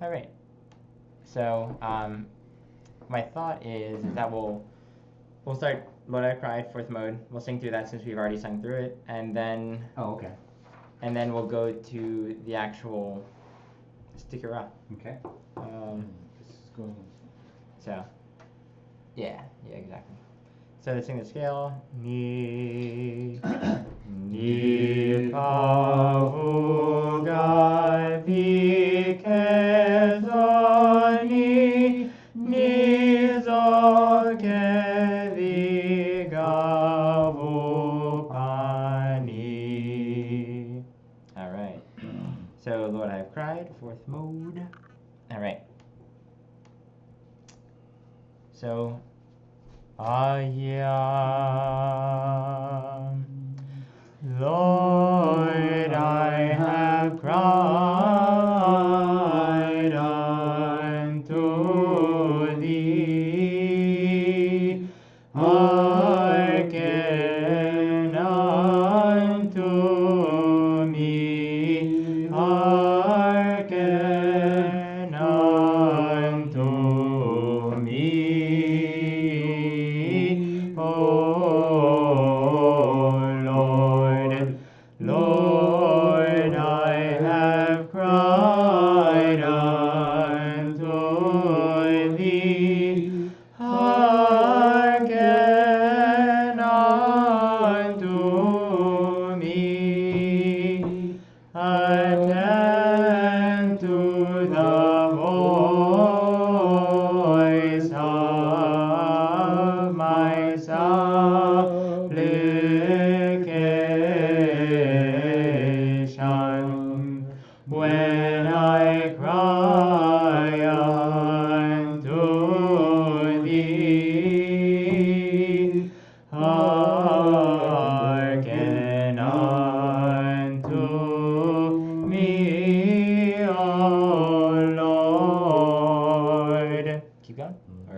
All right. So my thought is that we'll start Lord I Cried fourth mode. We'll sing through that since we've already sung through it, and then Oh, okay. we'll go to the actual Stichera. Okay. This is going. So yeah, exactly. So let's sing the scale. Ni ni kavuga vikezoni ni zoke vigavupani. All right. So Lord, I have cried. Fourth mode. All right. So. Lord, I have cried unto thee. Hearken unto me. Hearken unto me. Lord, I have cried unto thee. Hearken unto me. Attend to the voice of my supplication when I cry unto thee. Hearken unto me, O Lord. Keep going? Or,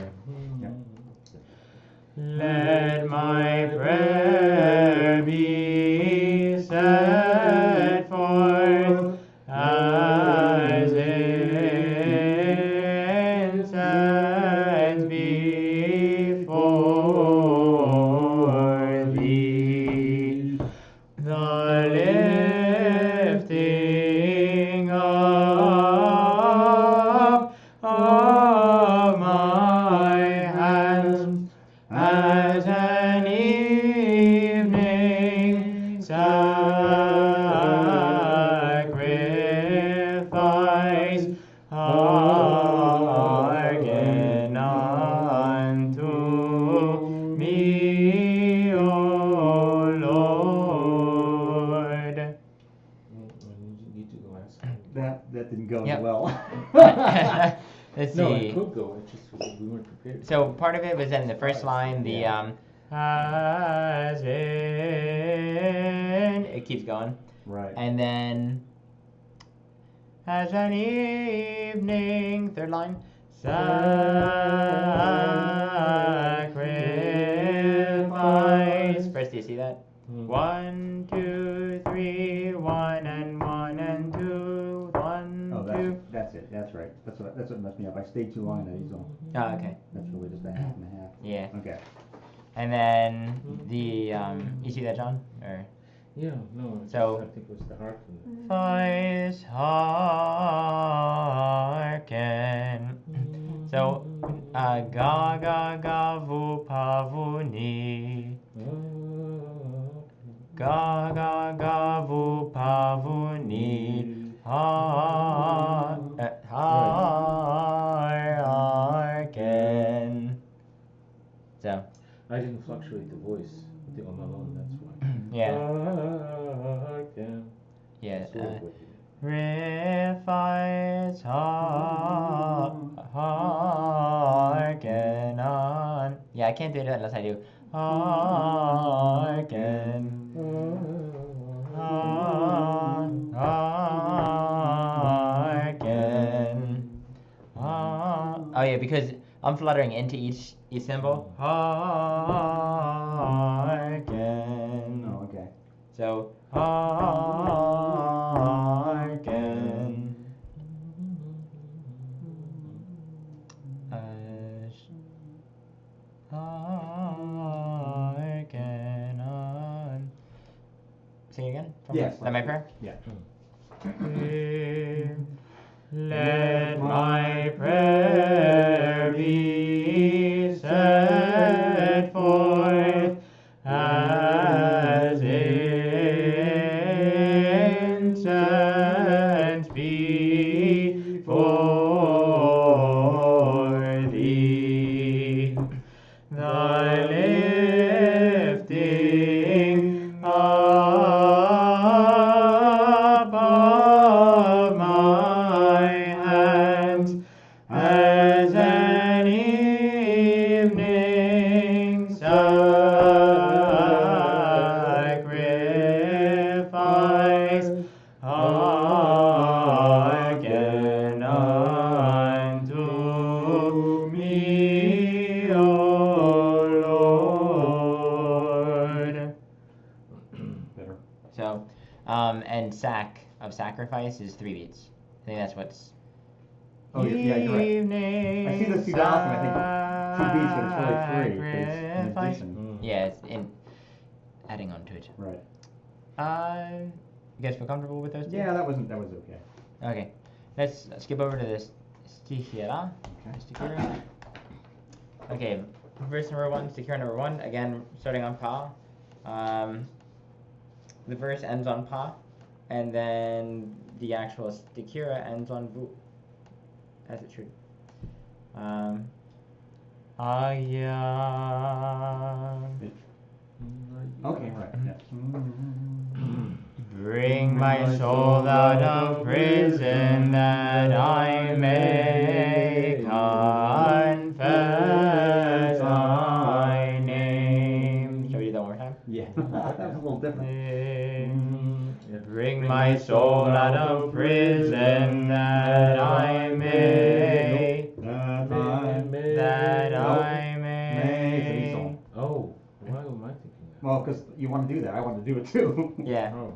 Yeah. let my prayer be set forth as incense before thee. The lifting up of my hands as an evening sacrifice. Hearken unto me, O Lord. You need to go last. That didn't go Yep. well. Let's No, see. it could go. It's just we weren't prepared. So part of it was in the first line, the as in, it keeps going, Right. and then as an evening, third line, sacrifice. First, do you see that? 1, 2, 3, 1 and 1 and 2, 1, Oh, 2. that's it. That's right. That's what messed me up. I stayed too long in that zone. Oh, okay. That's really just a half and a half. Yeah. Okay. And then the you see that, John? Or Yeah, no. So- I think it was the heart from voice hearken. So ga ga ga vu pa vu ni. Ga ga ga vu pa vu ni. Hearken. So I didn't fluctuate the voice with the on alone, that's why. yeah. Hearken. Yeah. Sort of what you did. Refice hearken on. Yeah, I can't do that unless I do hearken. Hearken. Oh yeah, because I'm fluttering into each symbol. Hearken. Oh, okay. So hearken. Yes. Is that my prayer? Yeah. Let my prayer be set forth as incense before thee. Thy lifting up of my hands as an evening sacrifice again unto me, O Lord. Better. So, and of sacrifice is 3 beats. I think that's what's. Oh, yeah, you're right. Evening I see the 2,000, I think 2 beats, but it's really 3, 'cause in sacrifice. addition. Yeah, it's in adding on to it. Right. You guys feel comfortable with those two? Yeah, that was okay. Okay, let's skip over to this Stichera. Okay. Stichera. Okay, verse number 1, Stichera number 1. Again, starting on Pa. The verse ends on Pa, and then the actual Stichera ends on Vu, as it should. Aya. Okay, right. Yeah. Bring my soul out of prison that I may confess thy name. Shall we do that one more time? Yeah. That was a little different. Bring my soul out of prison that I may. That I may. Oh, why am I thinking that? Well, because you want to do that, I want to do it too. Yeah. Oh.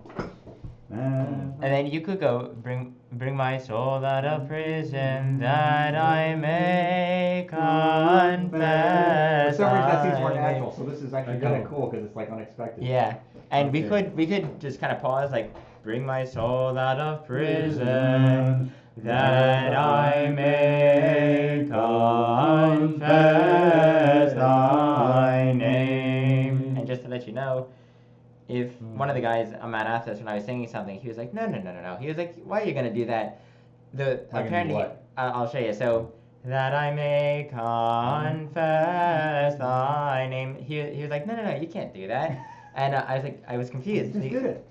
And then you could go, bring my soul out of prison that I may confess. For some reason, that seems more thy natural. name. So this is actually I kind know. of cool because it's like unexpected. Yeah, and we Okay. could just kind of pause, like, bring my soul out of prison that I may confess thy name. And just to let you know, if one of the guys on Mount Athos, when I was singing something, he was like, no. He was like, why are you gonna do that? Like, Apparently, what? I'll show you. So, that I may confess thy name. He was like, no, you can't do that. And I was like, I was confused. Just did it.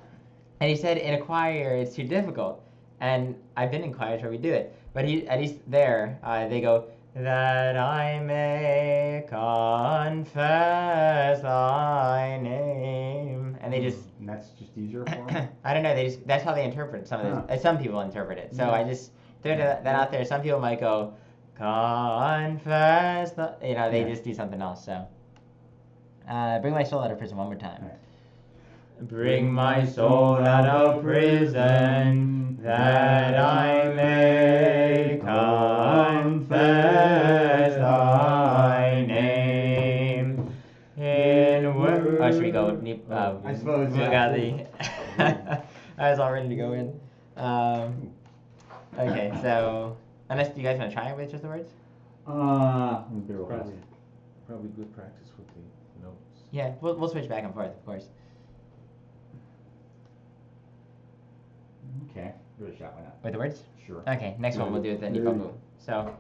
And he said, in a choir, it's too difficult. And I've been in choirs where we do it. But at least there, they go, that I may confess thy name. And they just, And that's just easier for them. I don't know, that's how they interpret some of this. Some people interpret it. So I just threw that out there. Some people might go, confess the, they just do something else. So, bring my soul out of prison one more time. Right. Bring my soul out of prison that I may confess thy name. Should we go? I suppose, yeah. Mugali. I was all ready to go in. Okay, so unless you guys want to try it with just the words? Let's be real fast. Probably good practice with the notes. Yeah, we'll switch back and forth, of course. Okay, give it a shot. Why not? With the words? Sure. Okay, next one we'll do with the Nipabu. So.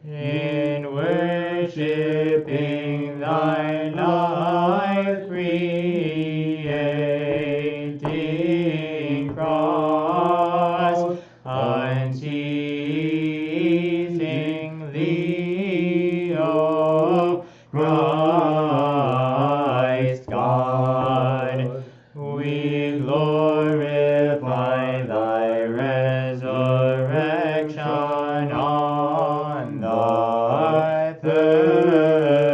In worshiping thy life creating cross, unceasingly, O Christ God, we glorify thy resurrection on the third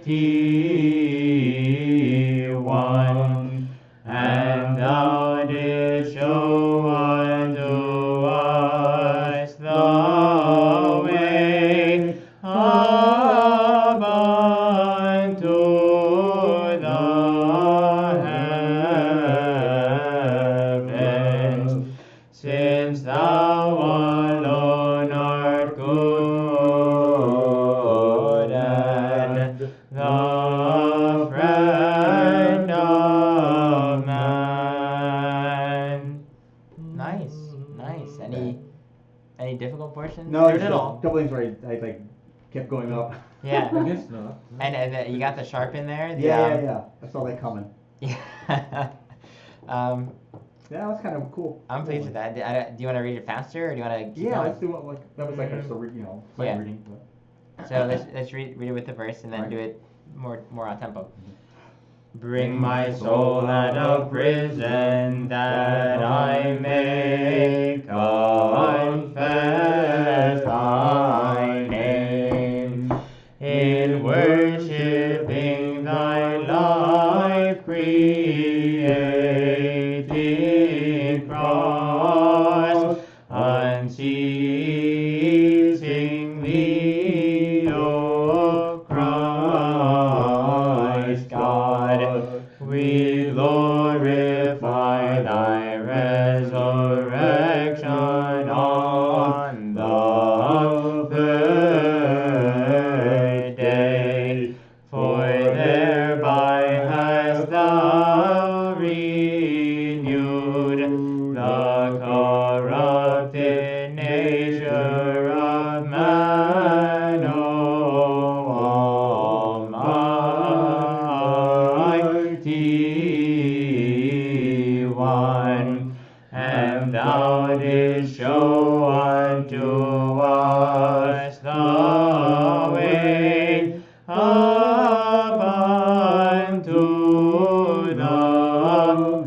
mighty one, and thou didst show unto us the way up unto the heavens, since thou alone art good and the friend of man. Nice, nice. Any difficult portions? No, There's just it a all. couple things where I like kept going up. Yeah. I guess not. And you got the sharp in there. Yeah. I saw that coming. Yeah. Yeah, that was kind of cool. I'm pleased with that. Do you want to read it faster, or do you want to keep Yeah, going? let's do one like that was like a slight Yeah. reading. But. So let's read it with the verse and then Right. do it more on tempo. Bring my soul out of prison, that I may confess thy name, in worshiping thy life creating cross, unceasingly, O Christ God, we glorify thy resurrection on the third day, for thereby hast thou renewed the corrupted nature of man, O Almighty One, and thou didst show unto us the way up unto the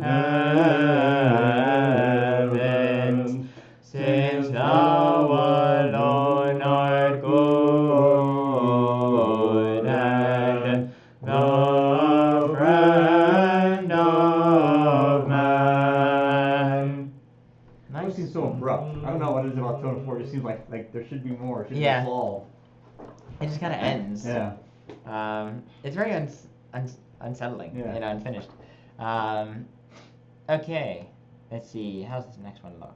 heavens, since thou alone art good and the friend of man. It seems so abrupt. I don't know what it is about tone 4. It seems like there should be more. It should Yeah. be solved. It just kind of ends. Yeah. It's very unsettling, Yeah. unfinished. Okay, let's see. How's this next one look?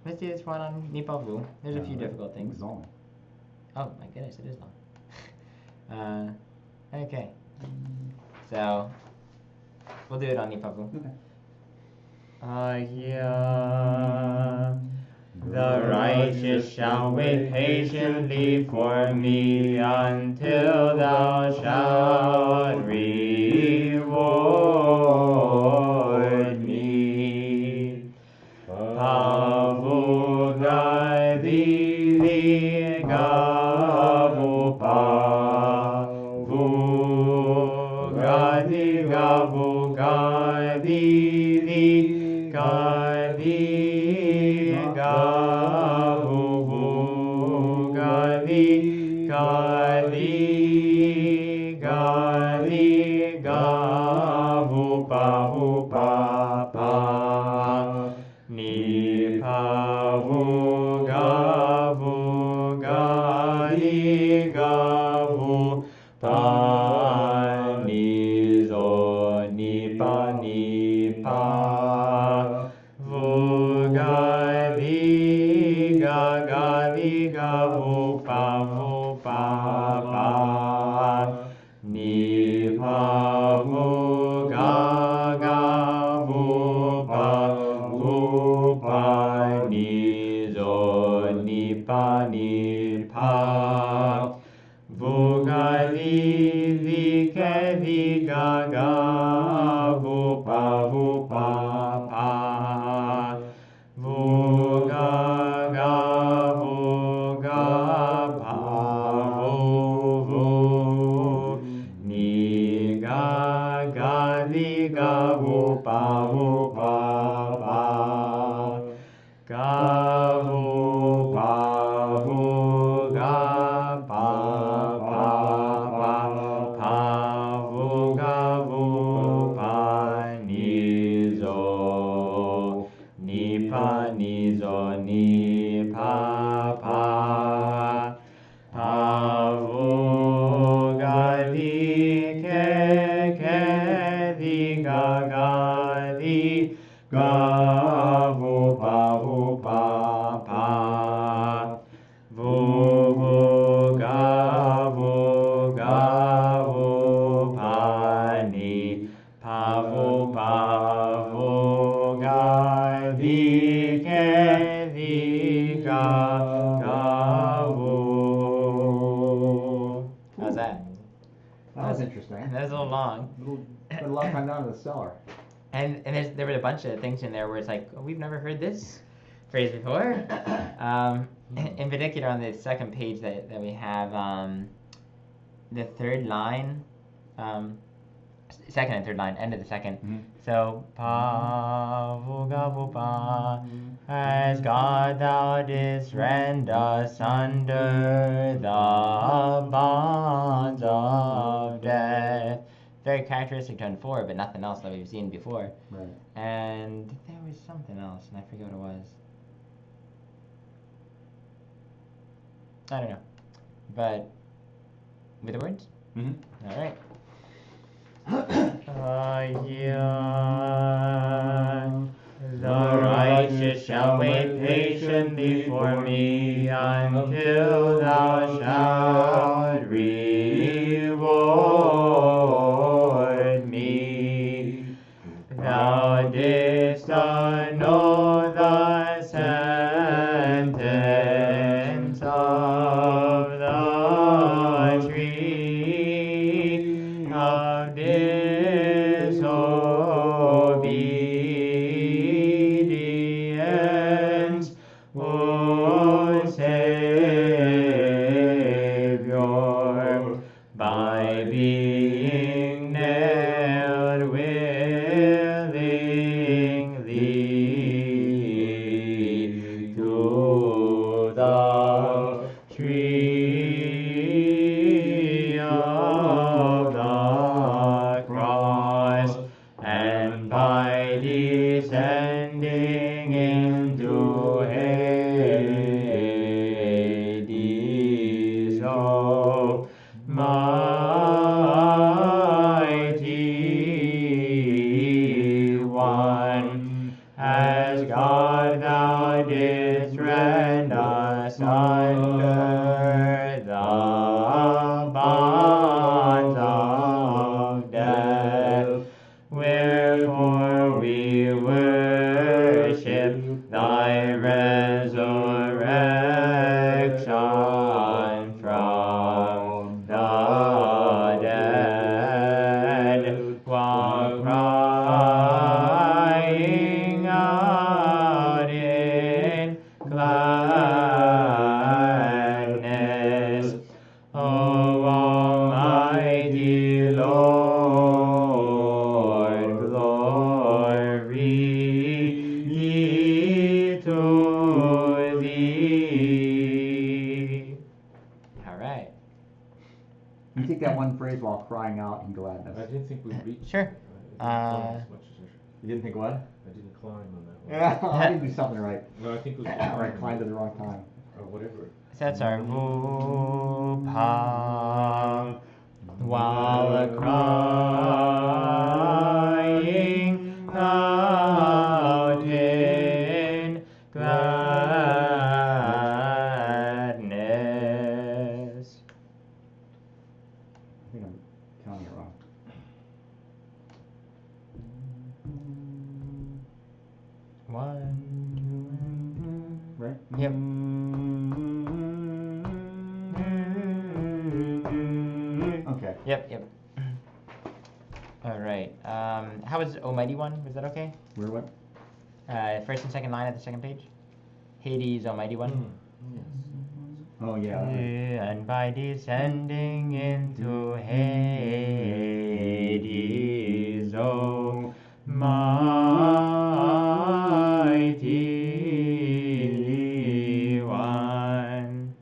Let's do this one on Nipavu. There's a few difficult things. It's long. Oh my goodness, it is long. Okay. So, we'll do it on Nipavu. Okay. Yeah. The righteous shall wait patiently for me until thou shalt reward me. Pavu gadili gavu pavu gadi gavu gadili gadi gavu gadi gadi gavu pavu pa ni pavu gavu gadi gavu pa ni zo ni pa vu gadi gadi gavu pa ni pavu gavu pa ni zo ni pa vu gadi di gaga vu pa vu gaga vu ga pa vu ni gaga di ga vu pa ga. Vu pa vu ga pa That was interesting. And that was a little long. Spent a lot of time down in the cellar. And there were a bunch of things in there where it's like, oh, we've never heard this phrase before. In particular, on the second page that we have, the third line, second and third line, end of the second. Mm-hmm. So, pa vuga vupa, as God thou didst rend asunder the bonds of death. Very characteristic to N4, but nothing else that we've seen before. Right. And there was something else, and I forget what it was. I don't know. But with the words? Mm-hmm. All right. The righteous shall wait patiently for me until thou shalt reward me. Thou didst know the sentence of the tree of disobedience, O Savior, by being nailed willingly to the tree of the cross, and by descending into Hades, O mighty one, as God thou didst rend asunder the bonds of death. Wherefore we worship thy resurrection from the dead, while crying out in gladness, O Almighty Lord, glory ye to thee. All right. You take that one phrase while crying out in gladness. I didn't think we reached. Sure. I didn't climb as much as You didn't think what? I didn't climb on that one. Yeah, I didn't do something right. No, I think it was Or I climbed at the wrong time. or whatever. So that's our Vupa, while crying out in gladness. I think I'm counting it wrong. One. Right? Yep. Okay. Yep. All right. How was Almighty One? Was that okay? Where what? First and second line at the second page. Hades, Almighty One. Yes. Oh yeah. And by descending into Hades, O mighty one.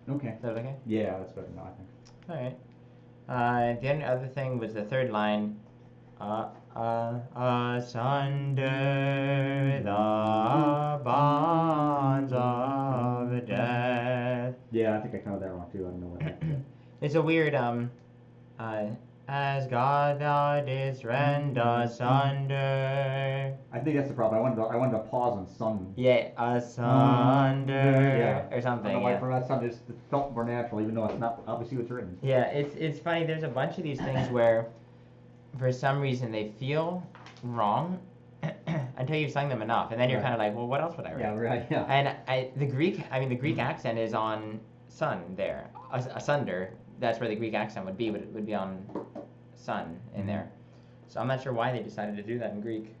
Okay. Is that okay? Yeah, that's better now, I think. All right. The only other thing was the third line. Asunder the bonds of death. Yeah, I think I counted that wrong too. I don't know what happened. It's a weird as God thou didst rend asunder. I think that's the problem. I wanted to pause on some. Yeah, asunder Yeah. or I something. don't know why Yeah. for that some just it felt more natural, even though it's not obviously what's written. Yeah, it's funny. There's a bunch of these things where, for some reason, they feel wrong until you've sung them enough, and then you're Right. kind of like, well, what else would I write? Yeah, right. Yeah. And the Greek accent is on sun there, asunder, that's where the Greek accent would be, but it would be on son in there. So I'm not sure why they decided to do that in Greek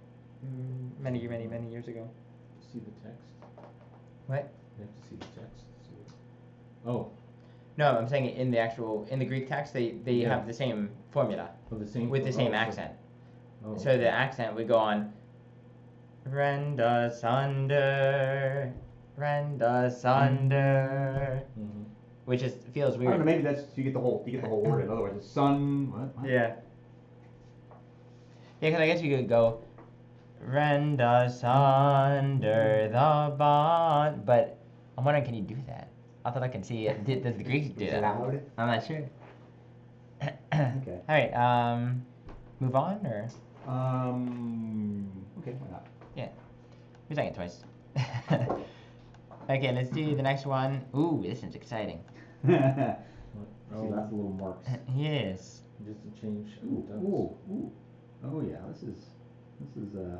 many years ago. See the text? What? You have to see the text. To see it. Oh, No, I'm saying in the Greek text, they Yeah. have the same formula the same. with the same so- accent. Oh, So the accent would go on, rend asunder, Mhm. which feels I weird. don't know. Maybe that's you get the whole word. In other words, it's sun. What? Yeah. Yeah, because I guess you could go, rend asunder the bond, but I'm wondering, can you do that? I thought I could see it. Does the Greeks do It's that? loud. I'm not sure. Okay. All right. Move on or Okay, why not? we're saying it twice. Okay, let's do the next one. Ooh, this one's exciting. See, Oh, lots of little marks. Yes. just to change. Ooh, ducks. ooh. Oh yeah, this is they're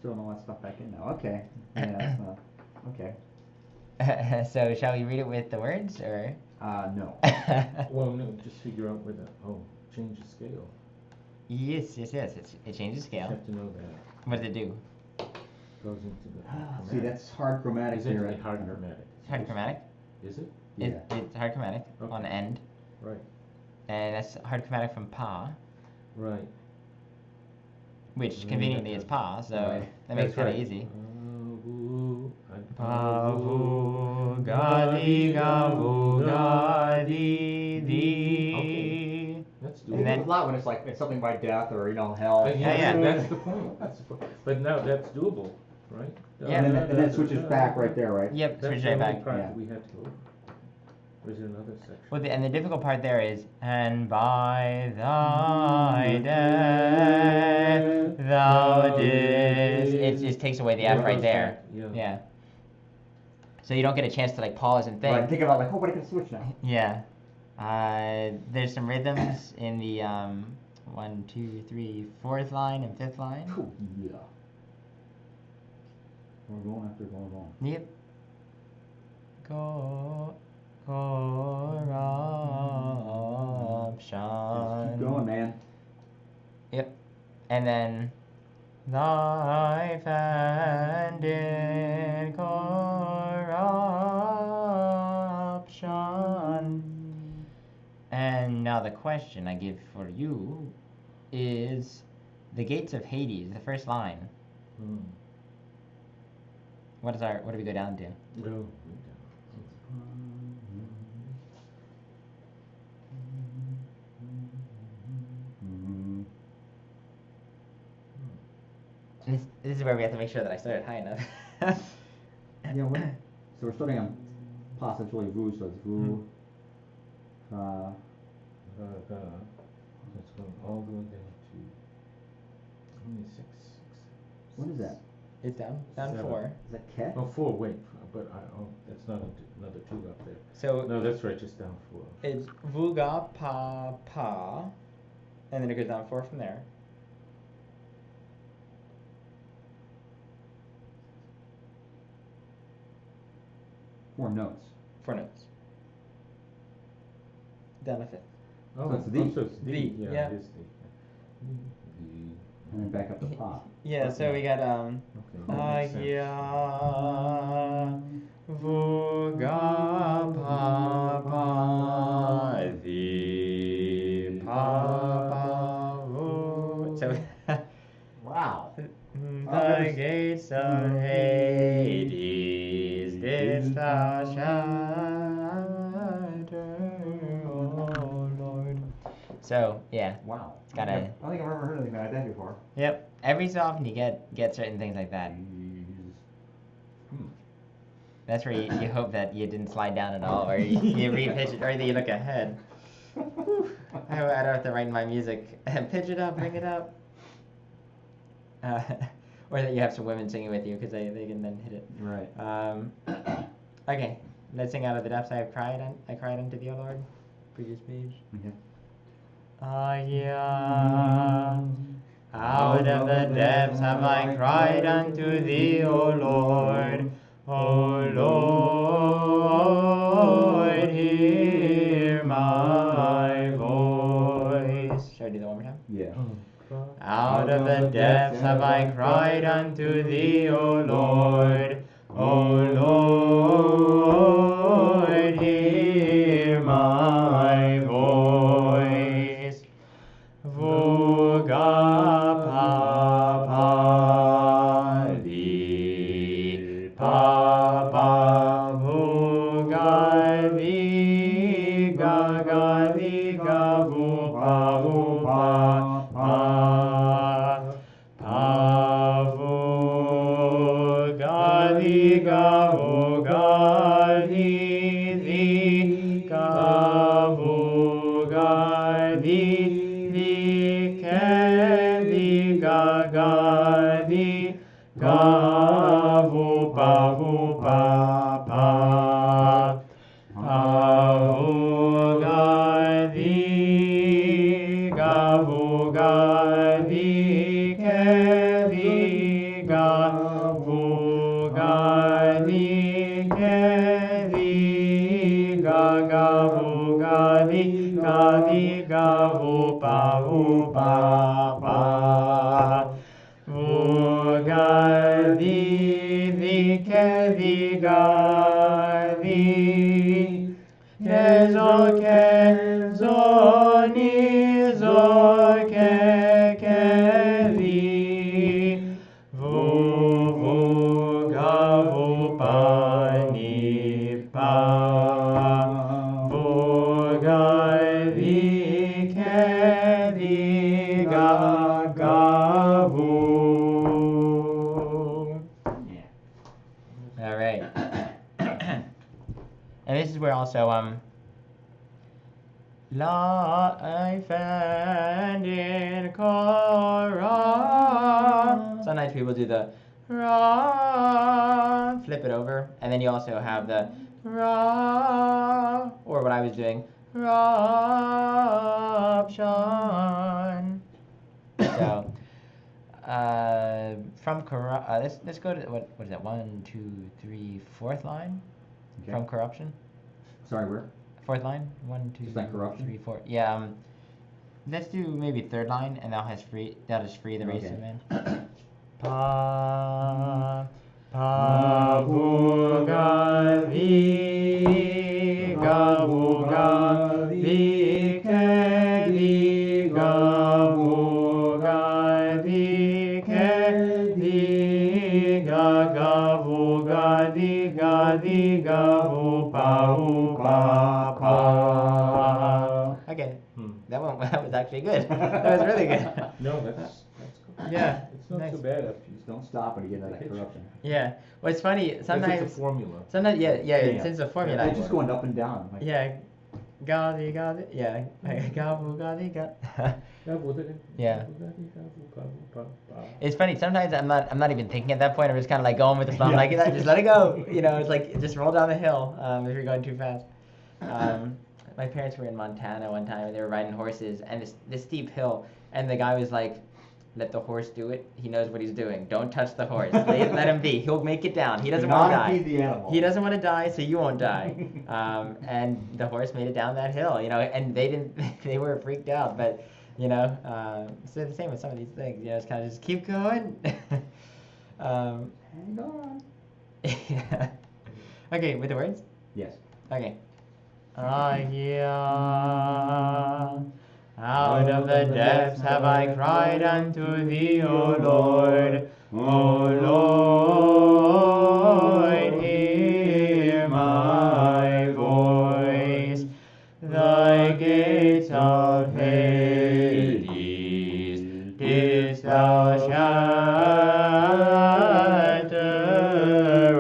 throwing all that stuff back in now. Okay. Yeah, that's not okay. So shall we read it with the words or? No. Well, no, just figure out where the change the scale. Yes. It changes You scale. have to know that. What does it do? Goes into the. See, that's hard chromatic Is there. it hard chromatic? It's hard chromatic. Is it? Yeah. It's hard chromatic Okay. on the end, Right. and that's hard chromatic from pa, Right. which conveniently is pa, so Right. that makes it That's kind of right. easy. Pa, Pavu gadi gavu gadi di. Okay. That's And doable. then- a lot when it's like it's something by death or hell. Yeah. That's the point. That's the point. But now that's doable, right? Yeah. And then it switches back right there, right? Yep, That's switch the right only back. part Yeah. that we had to go over. Or is there another section? Well, and the difficult part there is, and by thy death thou didst. It just takes away the F It right goes there. back, yeah. Yeah. So you don't get a chance to like pause and think. Right. Think about like, oh, but I can switch now. Yeah. There's some rhythms in the 1, 2, 3, 4th line and 5th line. Cool. Yeah. We're going after going. Yep. Corruption. Keep going, man. Yep. And then life ended corruption. And now the question I give for you is the gates of Hades, the first line. What do we go down to? No. This is where we have to make sure that I started high enough. Yeah. What? So we're starting on pa. So it's really vu. So it's vu. It's going all the way down to only six. What is that? It's down Seven. 4. Is that ket? Oh, 4. Wait, but that's not another 2 up there. So No, that's right. Just down 4. it's vuga pa, and then it goes down 4 from there. Four notes. 4 notes. Down a 5th. Oh, So it's D. so it's D. D, Yeah, yeah. it is D. And then back up to pa. Yeah, so we got Okay. that makes sense. Aya vuga pa the pa vu. So Wow. the gates of Hades didst thou shatter, O Lord. So yeah, Wow. It's gotta- I don't think I've ever heard anything like that before. yep. Every so often you get certain things like that. That's where you hope that you didn't slide down at all, or you re-pitch it, or that you look ahead. I don't have to write in my music, pitch it up, bring it up. Or that you have some women singing with you, because they can then hit it. Right. Okay, let's sing Out of the Depths I cried unto thee, O Lord. Previous page. Okay. Yeah. Out of the depths have I cried unto thee, O Lord. O Lord, hear Out of the depths have I cried unto thee, O Lord. O Lord, hear my voice. Vuga papa di papa vuga di gaga di gavu pavu pa pavu gadi gavu gadi di gavu gadi di kevi gagadi gavu pavu pa pavu gadi gavu gadi kevi gavu gadi kevi gavu gadi gadi gavu pavu pa vugadi di kevi gadi kezo kezo ni zo kevi vu gavu pani pa vugadi kevi gavu. All right. And this is where also life and in Korah. Sometimes people do the ra, flip it over, and then you also have the ra, or what I was doing, raption. So from Korah, let's go to what is that? 1, 2, 3, fourth line. Okay. From corruption. Sorry, where? Fourth line. 1, 2, Just like corruption? 3, 4. Yeah. Let's do maybe third line, and that'll just free the race of man. Pa vuga vi gavuga vi kevi gavuga vi kevi gavuga di gavu pa. Okay, that was actually good. That was really good. No, that's Yeah, it's not nice. so bad after you Just don't stop when you get out of that corruption. Yeah. Well, it's funny. Sometimes it's a formula. Sometimes, it's a formula. It's just going up and down. Like, Yeah. Gadi. Yeah. Gavu gadi ga. Yeah. It's funny. Sometimes I'm not even thinking at that point. I'm just kind of like going with the flow. I'm like, just let it go. It's like just roll down the hill if you're going too fast. My parents were in Montana one time and they were riding horses and this steep hill, and the guy was like, let the horse do it. He knows what he's doing. Don't touch the horse. Let him be. He'll make it down. He doesn't want to die. the animal. He doesn't want to die, so you won't die. And the horse made it down that hill, and they didn't. They were freaked out, but it's the same with some of these things. It's kind of just keep going. Hang on. Yeah. Okay, with the words. Yes. Okay. Out of the depths have I cried unto thee, O Lord. O Lord, hear my voice. Thy gates of Hades didst thou shatter,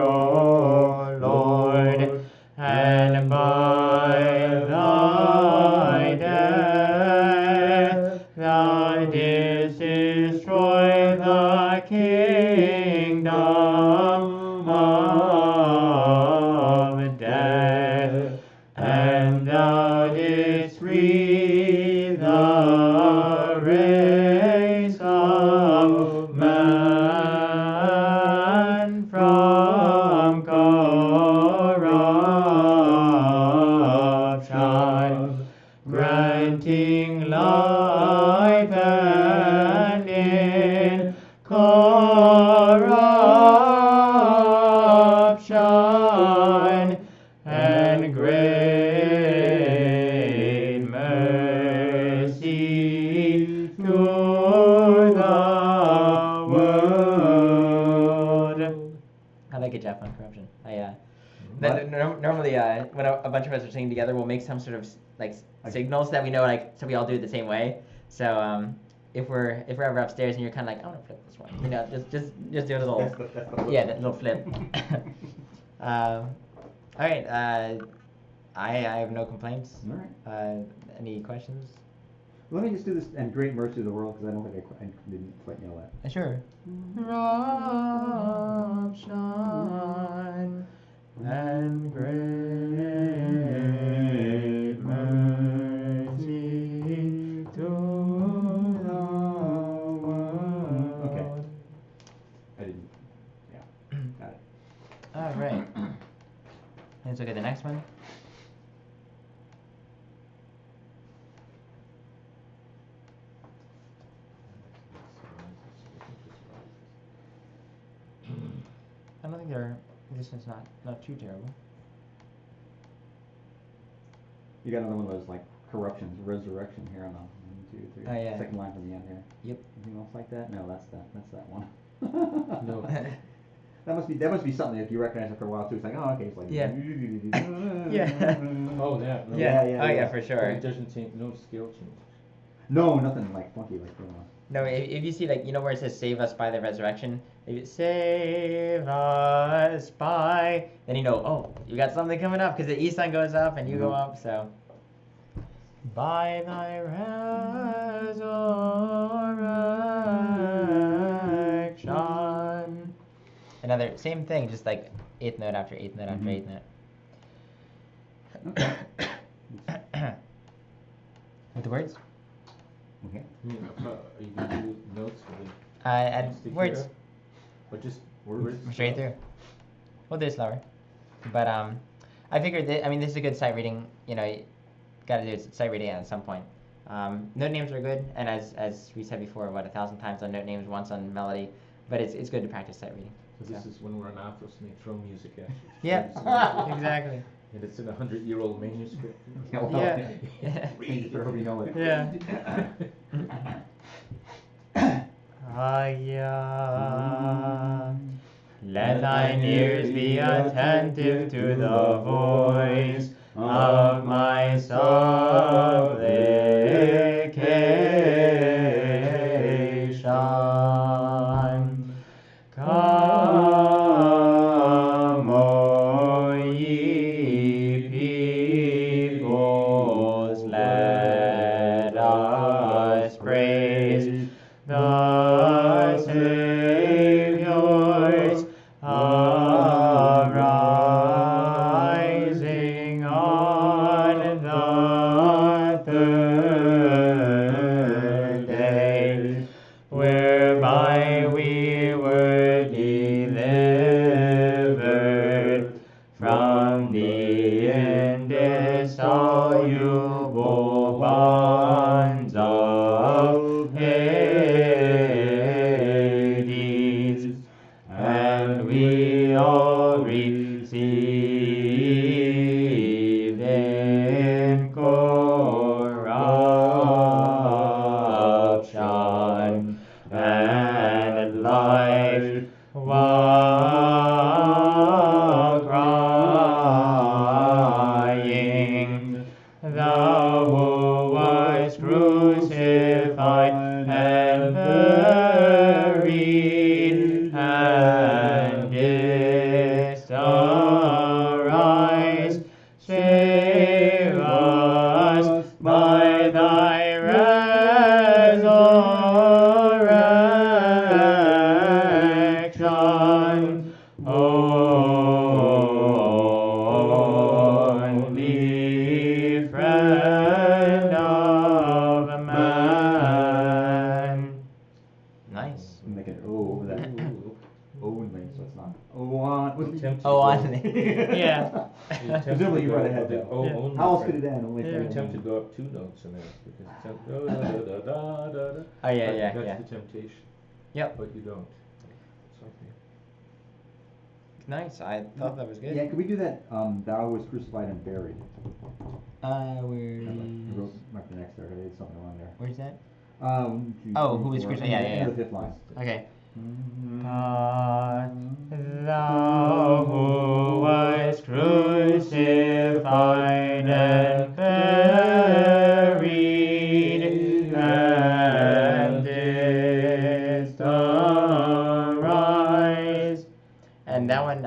O Lord, and by thy death thou didst destroy the kingdom of death, and thou didst free the race of man from corruption, granting life usually when a bunch of us are singing together, we'll make some sort of like signals that we know, like, so we all do it the same way. So if we're ever upstairs and you're kind of like, I want to flip this one, you know, just do a little, that little flip. All right. I have no complaints. All right. Any questions? Let me just do this, and great mercy of the world, because I don't think I didn't quite nail that. Sure. Rob shine and great mercy to the world. Okay. I didn't. Yeah. Got it. All right. Let's look at the next one. I don't think this is not too terrible. You got another one of those like corruptions, resurrection here on the 1, 2, 3. Oh, yeah. Second line from the end here. Yep. Anything else like that? No, that's that one. No. That must be something if you recognize after a while too. It's like, oh, okay, it's like Yeah. Yeah. Oh, that. No. Yeah, for But sure. it doesn't change. No scale change. No, nothing like funky like No, if you see, like, you know where it says "Save us by the resurrection," if you save us by, then you know, oh, you got something coming up because the E sign goes up and you go up. So by thy resurrection. Another same thing, just like eighth note after eighth note after eighth note. Okay. With the words? Okay. Yeah, are you gonna do notes for the Add Stichera? words Or just words? straight through. We'll do it slower. But I figured that, I mean, this is a good sight reading. You know, you gotta do sight reading at some point. Note names are good, and as we said before, 1,000 times on note names, once on melody. But it's good to practice sight reading. So this is when we're on Athos and they throw music at you. Yeah, exactly. And it's in a 100-year-old manuscript. Well, Yeah. Thank you for hoping you know it. Yeah. Aya, let thine ears be attentive to the voice of my supplication. Come, O ye peoples, let us praise the Savior's arising on the third day, whereby we were delivered from the indissoluble bonds of Hades, and we all received incorruption and life, while crying, thou who was crucified and buried and didst arise, save us by thy resurrection, only friend of man. Nice. Make it O over that. Only, so it's not on. Attempt to Oh, go- on yeah. you attempt Presumably to you go read ahead with the though. O Yeah. only How else part. could it end? Only Yeah. You friend of attempt to man. go up 2 notes in there because it's da, da, da, da, da, da, da. Oh, yeah, But yeah, that's yeah. the temptation. Yep. But you don't. It's okay. Nice. I thought that was good. Yeah, could we do that? Thou was crucified and buried. Where I wrote right the next there. I did something wrong there. where's that? 1, 2, Oh, 3, who was 4, crucified? Yeah, end yeah, of the 5th line. Okay. Thou who was crucified and buried and didst arise. And that one,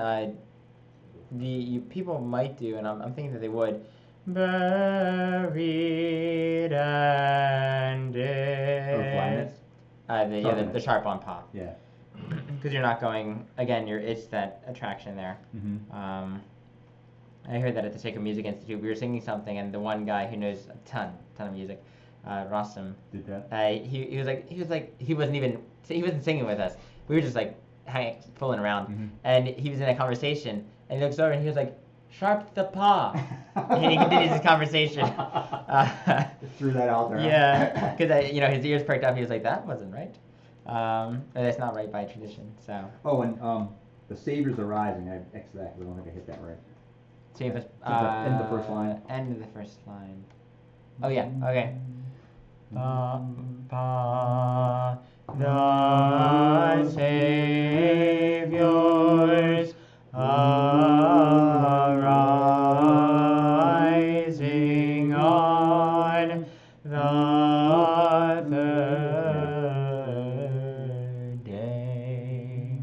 people might do, and I'm thinking that they would. Buried and flatness? the sharp on pop. Yeah. Because you're not going again. It's that attraction there. I heard that at the Sacred Music Institute. We were singing something, and the one guy who knows a ton of music, Rossum, did that. He wasn't singing with us. We were just like fooling around, and he was in a conversation, and he looks over and he was like, "Sharp the paw," and he continues his conversation. Threw that out there. Yeah, because his ears perked up. He was like, "That wasn't right." That's not right by tradition. So. Oh, and the Saviors are rising. I X that. I don't think I hit that right. Save us. End of the first line. End of the first line. Oh yeah. Okay. The Saviors arising on the third day.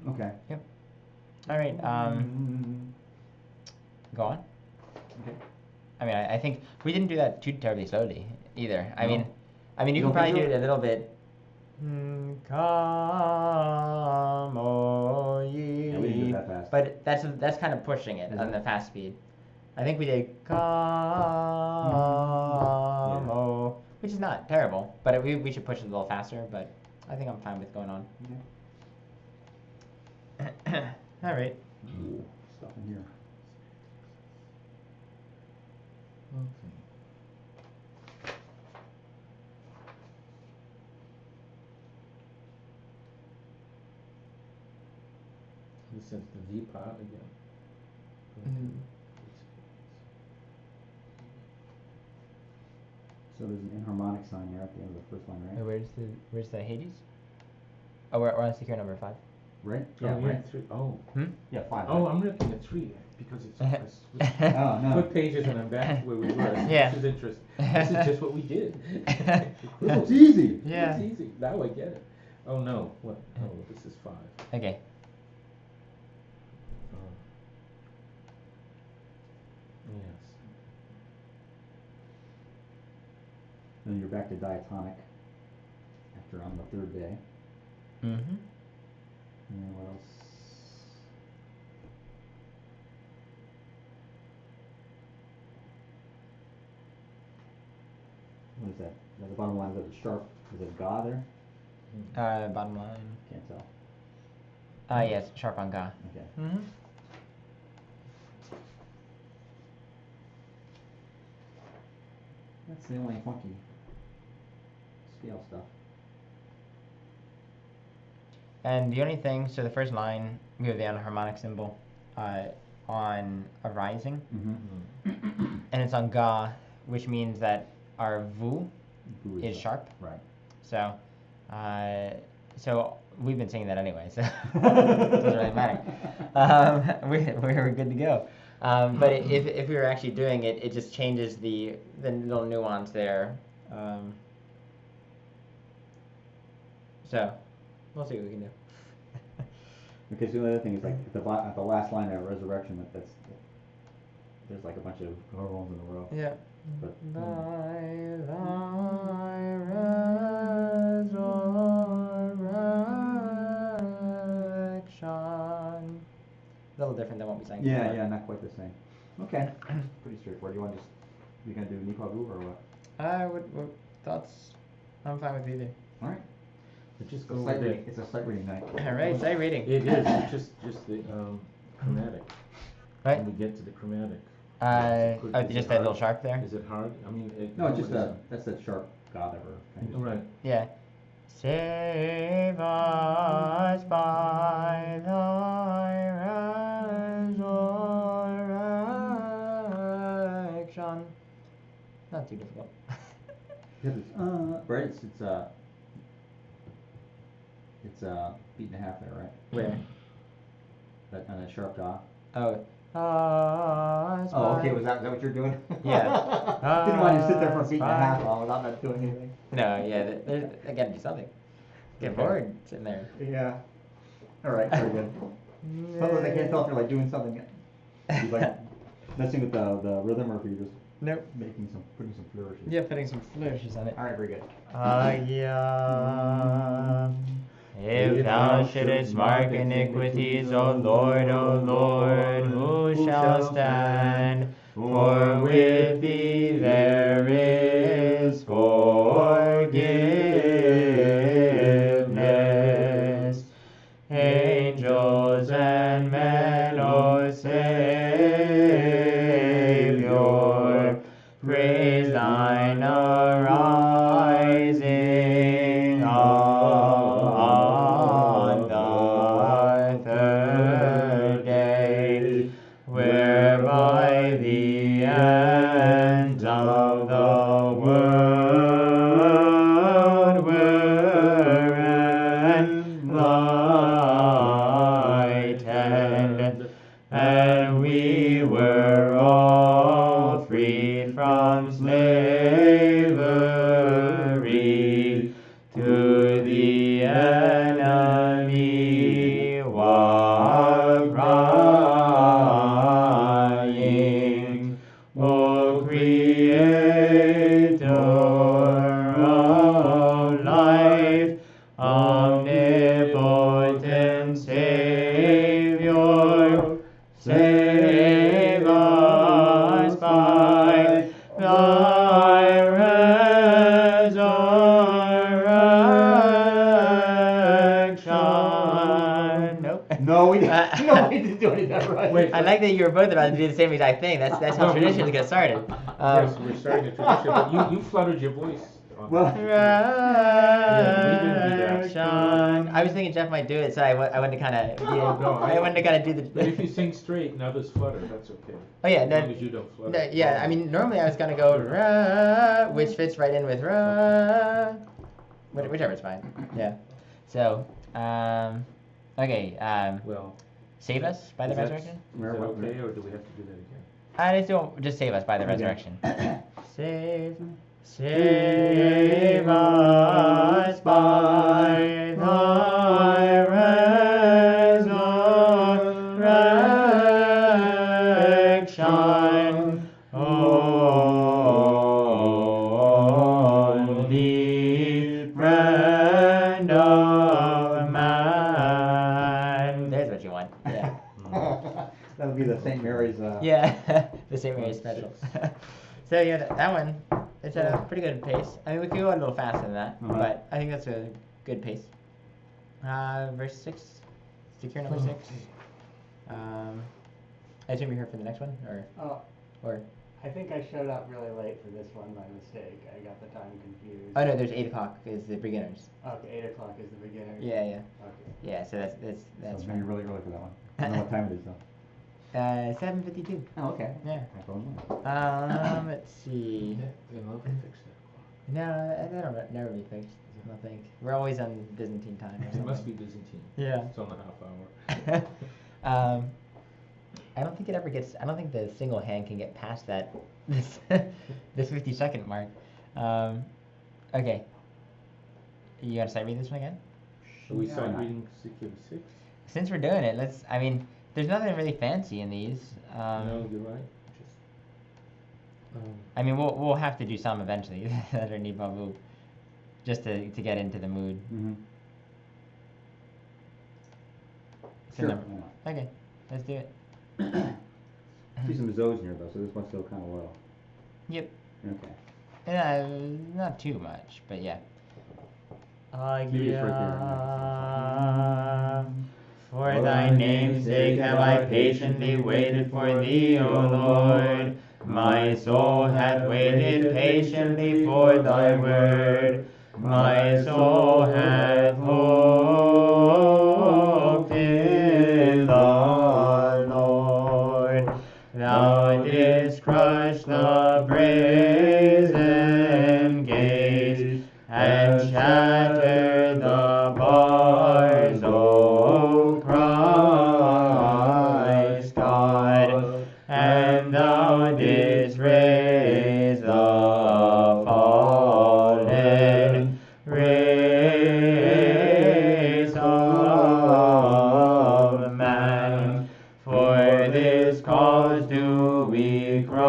Okay. Yep. All right. Go on. Okay. I mean, I think we didn't do that too terribly slowly either. I mean, you You can don't probably think do so? it a little bit. Come, O ye. Yeah, we didn't do that fast. But that's kind of pushing it on the fast speed. I think we did come, O, which is not terrible, but we should push it a little faster. But I think I'm fine with going on. Okay. All right. Ooh, stuff in here. Okay. This is the V part again. So there's an inharmonic sign there at the end of the first line, right? Where's the Hades? Oh, we're on Stichera number 5. Right? Oh, Yeah, yeah, right. 3. Oh. Yeah, 5. Oh, right? I'm looking at 3 because it's I switched Oh, no. flip pages and I'm back to where we were. Yeah. This is interesting. This is just what we did. It's easy. Yeah. It's easy. Now I get it. Oh no. What? Oh, this is 5. Okay. Oh. Yes. Then you're back to diatonic after on the third day. Mm-hmm. And then what else? What is that? At the bottom line, is that a sharp? Is it Ga there? Bottom line. Can't tell. Yes, sharp on ga. Okay. Mm-hmm. That's the only funky scale stuff. And the only thing, so the first line, we have the anharmonic symbol on a rising, and it's on ga, which means that our vu Who is sharp. Right. So, so we've been saying that anyway, so it doesn't really matter. We're good to go. But if we were actually doing it, it just changes the little nuance there. So, we'll see what we can do. Because the other thing is like at the last line of resurrection, there's like a bunch of hormones in a row. Yeah. But By thy resurrection. A little different than what we sang before. Yeah, not quite the same. Okay, pretty straightforward. You want to you gonna do Nipavu or what? What thoughts? I'm fine with either. All right. But just It's go a with sight it. reading. It's a sight reading night. All right, sight reading. It is. It's just the chromatic. Right. When we get to the chromatic. Just that little sharp there. Is it hard? I mean, No, it's just that's that sharp God ever. Right. Yeah. Save us by thy difficult. Because it's right. It's beat and a half there, right? Where? That on that sharp dot. Oh. Oh, okay. Was that what you're doing? Yeah. Didn't want you to sit there for a beat and a half Fine. while without not doing anything. No, yeah, I gotta do something. Get Okay. bored sitting there. Yeah. All right. Very good. Sometimes I can't tell if you're like doing something. You're like messing with the rhythm, or if you're just Nope. putting some flourishes. Yeah, putting some flourishes on it. All right. Very good. Yeah. If thou shouldest mark iniquities, O Lord, who shall stand? For with thee there is forgiveness. Angels and men, O Savior, praise thine arising on the third day, whereby the ends of the world were enlightened, and we were all freed from slavery to the enemy, while crying, O Creator of life, omnipotent Savior, save us by thy resurrection. Nope. No, we didn't. No, we didn't do any of that right. Wait, I like that you were both about to do the same exact thing. That's how traditions get started. Yes, we're starting a tradition, but you fluttered your voice. Well, Resurrection. I was thinking Jeff might do it, so I wanted to kind of. No, I wanted to kind of do the. But if you sing straight, now there's flutter, that's okay. Oh yeah, As no, long as you don't flutter. no, yeah. I mean, normally I was gonna go ra, which fits right in with ra. Whichever's fine. Yeah. So, okay. Well, Save us by the is that- resurrection. Is that okay, or do we have to do that again? I just save us by the Okay. resurrection. Save us by thy resurrection, only friend of man. There's what you want. Yeah. that'll be the St. Mary's. Yeah, the same area special. So yeah, that one, it's a pretty good pace. I mean, we could go a little faster than that, but I think that's a good pace. Verse 6, Stichera number 6. I assume you're here for the next one, Oh, or? I think I showed up really late for this one by mistake. I got the time confused. Oh no, there's 8 o'clock is the beginners. Okay, 8 o'clock is the beginner. Yeah, yeah, Okay. yeah. So that's So maybe really early for that one. I don't know what time it is though. 7:52. Oh, okay. Yeah. I told him. Let's see. They love to fix that clock. No, that'll never be fixed. I don't think. We're always on Byzantine time. Or It must be something. Byzantine. Yeah. It's on the half hour. I don't think it ever gets. I don't think the single hand can get past that this 50-second mark. Okay. You gotta start reading this one again. Are we Yeah, start why not? reading Stichera 6? Since we're doing it, let's. I mean, there's nothing really fancy in these. No, you're right. Just, I mean, we'll have to do some eventually that are nibavu, just to get into the mood. Mm-hmm. So Sure. number- Okay, let's do it. See some Zoes in here though, so this one's still kind of low. Yep. Okay. Not too much, but yeah. Maybe it's right there. For thy name's sake have I patiently waited for thee, O Lord. My soul hath waited patiently for thy word. My soul hath hoped in the Lord. Thou didst crush the brazen O Christ God, and thou didst raise the fallen race of man. For this cause do we cry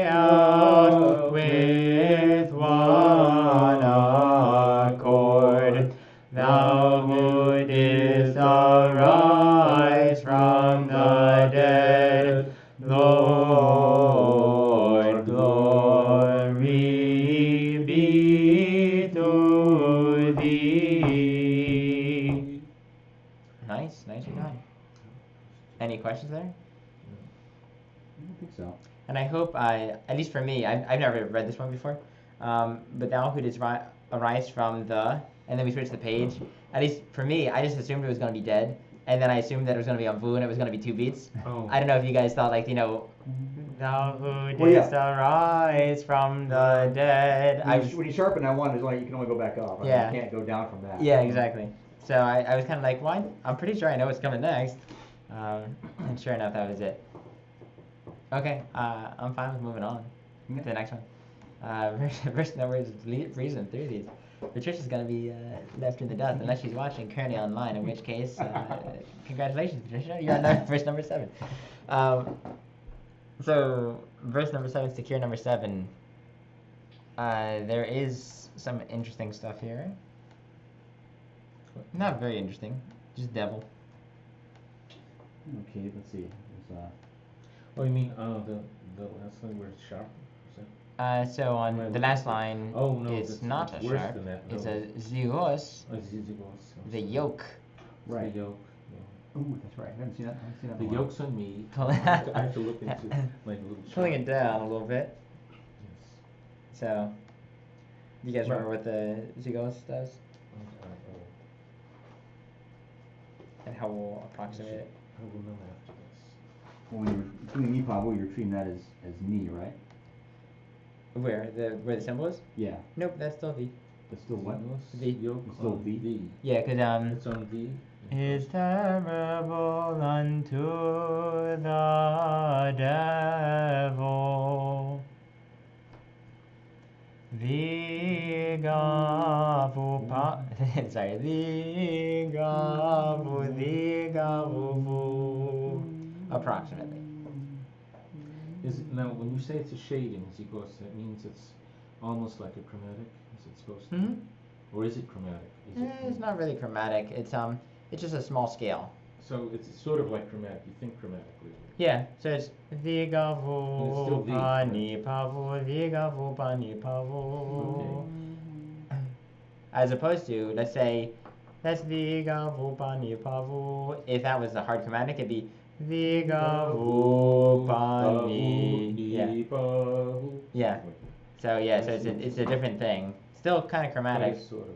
out with one accord. Thou who didst arise from the dead, Lord, glory be to thee. Nicely done. Any questions there? I don't think so. And I hope, at least for me, I've never read this one before, but thou who didst arise from the, and then we switch the page. At least for me, I just assumed it was going to be dead, and then I assumed that it was going to be on Vu and it was going to be 2 beats. Oh. I don't know if you guys thought, like, thou who Well, yeah. didst arise from the dead. When you sharpen that one, there's only, you can only go back up. I mean, Yeah. you can't go down from that. Yeah, exactly. So I was kind of like, why? I'm pretty sure I know what's coming next. And sure enough, that was it. Okay, I'm fine with moving on to the next one. Verse numbers reason through these. Patricia's gonna be left in the dust unless she's watching currently online, in which case, congratulations, Patricia, you're on verse number 7. So verse number 7, Stichera number 7. There is some interesting stuff here. Not very interesting, just devil. Okay, let's see. Oh, you mean the last line where it's sharp? Is that? So on Right, the last line, Oh, no, it's that's- not it's a worse sharp, than that, it's no. a zygos, Oh, zygos. the yoke. Right. The yoke. Ooh, that's right. I haven't seen that. The one. yoke's on me. Pull- I have to look into my little chart. Pulling it down a little bit. Yes. So, you guys Right. remember what the zygos does? And how we'll approximate it? I will know after this. Well, when you're doing me, Pablo, you're treating that as me, right? Where the symbol is? Yeah. Nope, that's still V. That's still what? Zygos, V. yoke It's still on V? V. Yeah, cause It's on V. is terrible unto the devil. Vigavu pa sorry, vigavu approximately. Is it, now, when you say it's a shading, zygos, that means it's almost like a chromatic. Is it supposed to? Mm-hmm. Or is it chromatic? Is It's not really chromatic. It's just a small scale. So it's sort of like chromatic. You think chromatically. Yeah, so it's still vigavu V, pani pavu vigavu pani pavu. As opposed to, let's say, that's vigavu pani pavu. If that was the hard chromatic, it'd be vigavu pani. Yeah. Yeah. So yeah, so it's a different thing. Still kind of chromatic. Sort of.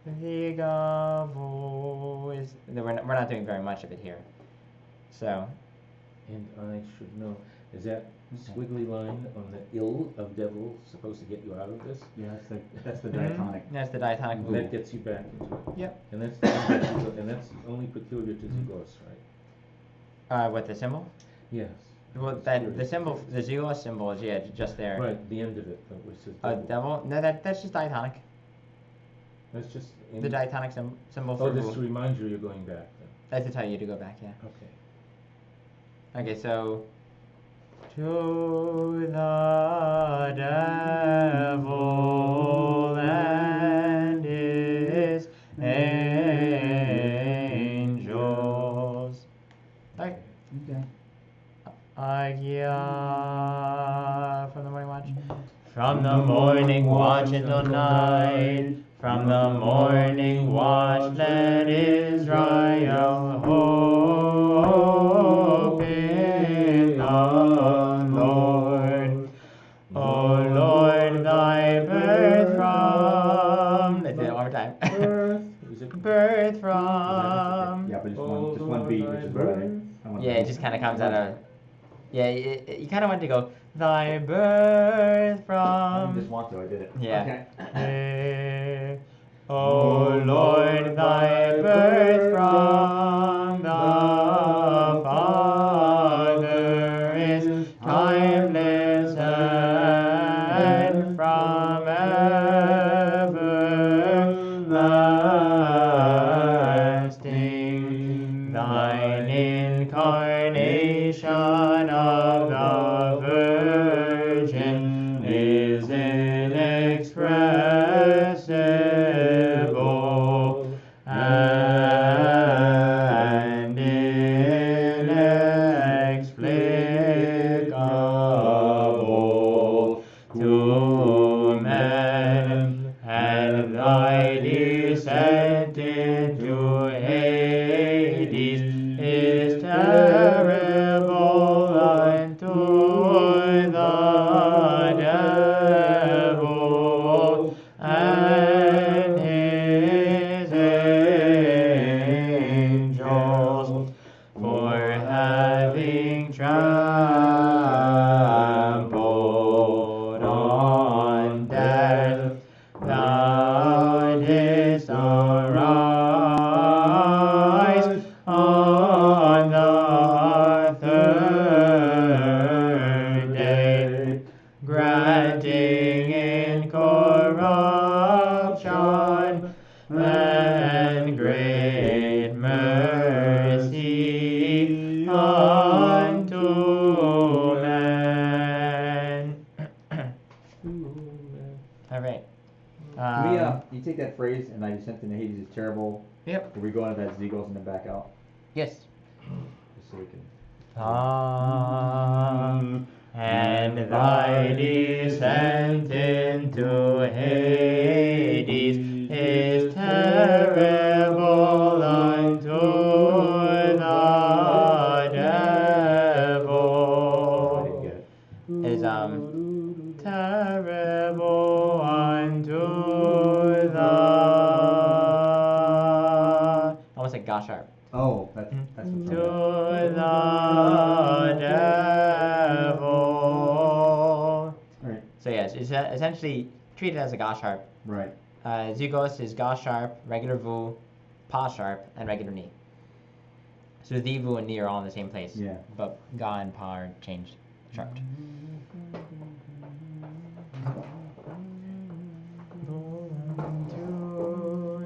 Okay. Vigavu is we're not doing very much of it here. So And I should know, is that squiggly line on the ill of devil supposed to get you out of this? Yeah, that's the diatonic. that's the diatonic And vu. that gets you back into it. Yep. And that's only peculiar to zygos, right? What the symbol? Yes. Well, that the symbol, the zygos symbol is just there. Right, the end of it, which says devil. Devil? No, that's just diatonic. That's just The diatonic symbol Oh, for just vu. to remind you you're going back then. That's to tell you to go back. Yeah. Okay. Okay, so to the devil and his angels. Alright. Okay. From the morning watch. From the morning watch until night. From the morning watch, let Israel hope in the Lord. O Lord, thy birth from. Let's do that one more time. Is it Birth from. Yeah, but just one beat, which is what I want. Yeah, it just kind of comes out of. Yeah, you kind of want to go, thy birth I from. didn't just want to, I did it. Yeah. Okay. O Lord, thy birth from the Father is timeless and from everlasting. Thine incarnation of the Virgin is inexpressible and inexplicable to men, and thy descent into Hades is terrible unto the devil and his angels, for having trampled on death, thou didst arise on the third day, granting incorruption and great mercy unto men. All right. Can we, you take that phrase, and thy descent into Hades is terrible. Yep. Where we go into that Zegos and then back out? Yes. Just so we can. And thy descent into Hades is terrible unto the devil. I didn't get it. Is terrible unto the, almost like gosh sharp. Oh, that's what's To wrong. the devil. Right. So yes, it's essentially treated as a gosh harp. Right. Zugos is gosh sharp, regular vu, pa sharp, and regular ni. So the vu and ni are all in the same place. Yeah. But ga and pa are changed, sharped. To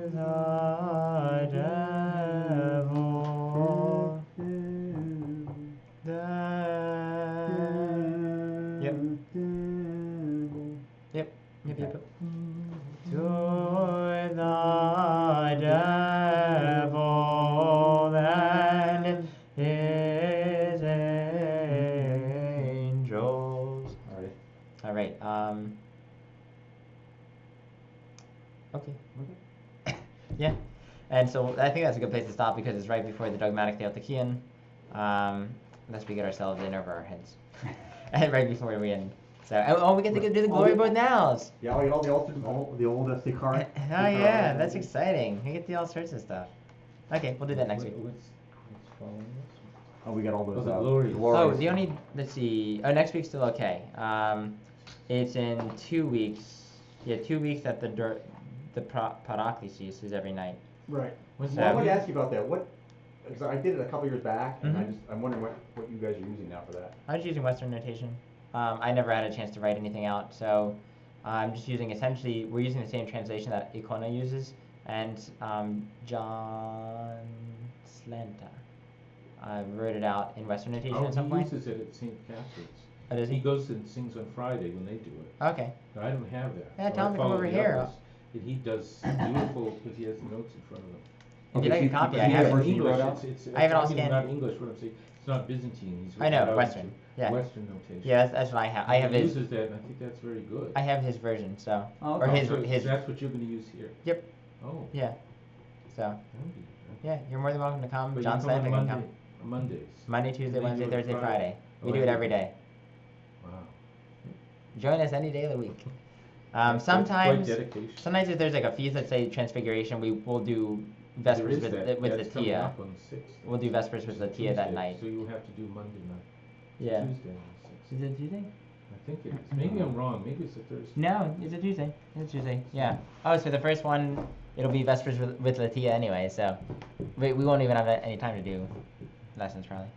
the devil. Yep. Yep. To the devil and his angels. All right. Okay. Yeah. And so I think that's a good place to stop because it's right before the dogmatic Theotikian. Unless we get ourselves in over our heads. And right before we end. So, we get to do the glory boat nows. Yeah, we get all the old Stichera. Oh yeah, that's exciting. We get to do all sorts of stuff. Okay, we'll do that next week. What's following this? Oh, we got all those. Oh, the glories. Oh, the only, let's see. Oh, next week's still okay. It's in 2 weeks. Yeah, 2 weeks at the Paraklesis is every night. Right. What's Well, I that? wanted to ask you about that. Because I did it a couple years back, and Mhm. I'm wondering what you guys are using now for that. I was using Western notation. I never had a chance to write anything out, so I'm just using essentially, we're using the same translation that Icona uses, and John Slanta wrote it out in Western notation Oh, at some he point. uses it at St. Catherine's. Oh, does He he? goes and sings on Friday when they do it. Okay. No, I don't have that. Yeah, So tell I him to come follow over the here. others, and he does beautiful, because he has the notes in front of him. If you'd like a copy, I He have has it. in English, wrote out? it's I have it all I mean, scanned. not English, what I'm saying, it's not Byzantine, he's I written know, it out Western, into yeah. Western notation. Yeah, that's what I have. I have He his. uses that, and I think that's very good. I have his version, so Oh, or okay. his So his. that's what you're gonna use here? Yep. Oh, Yeah. So that'd be good. yeah, you're more than welcome to come. But John you come Slanta on can come. Mondays. Monday, Tuesday, And then Wednesday, you do it Thursday, Friday. We Oh, do it every day. Wow. Join us any day of the week. That's quite Sometimes dedication. if there's like a feast, let's say Transfiguration, we'll do There Vespers is with that. with That's the coming Tia. up on the 6th. We'll do Vespers with the Tia that Tuesday, night. So you'll have to do Monday night. Yeah. Tuesday on the 6th. Is it Tuesday? I think it is. Maybe I'm wrong. Maybe it's a Thursday. No, it's a Tuesday. It's a Tuesday. Yeah. Oh, so the first one, it'll be Vespers with Latia anyway, so we won't even have any time to do lessons probably.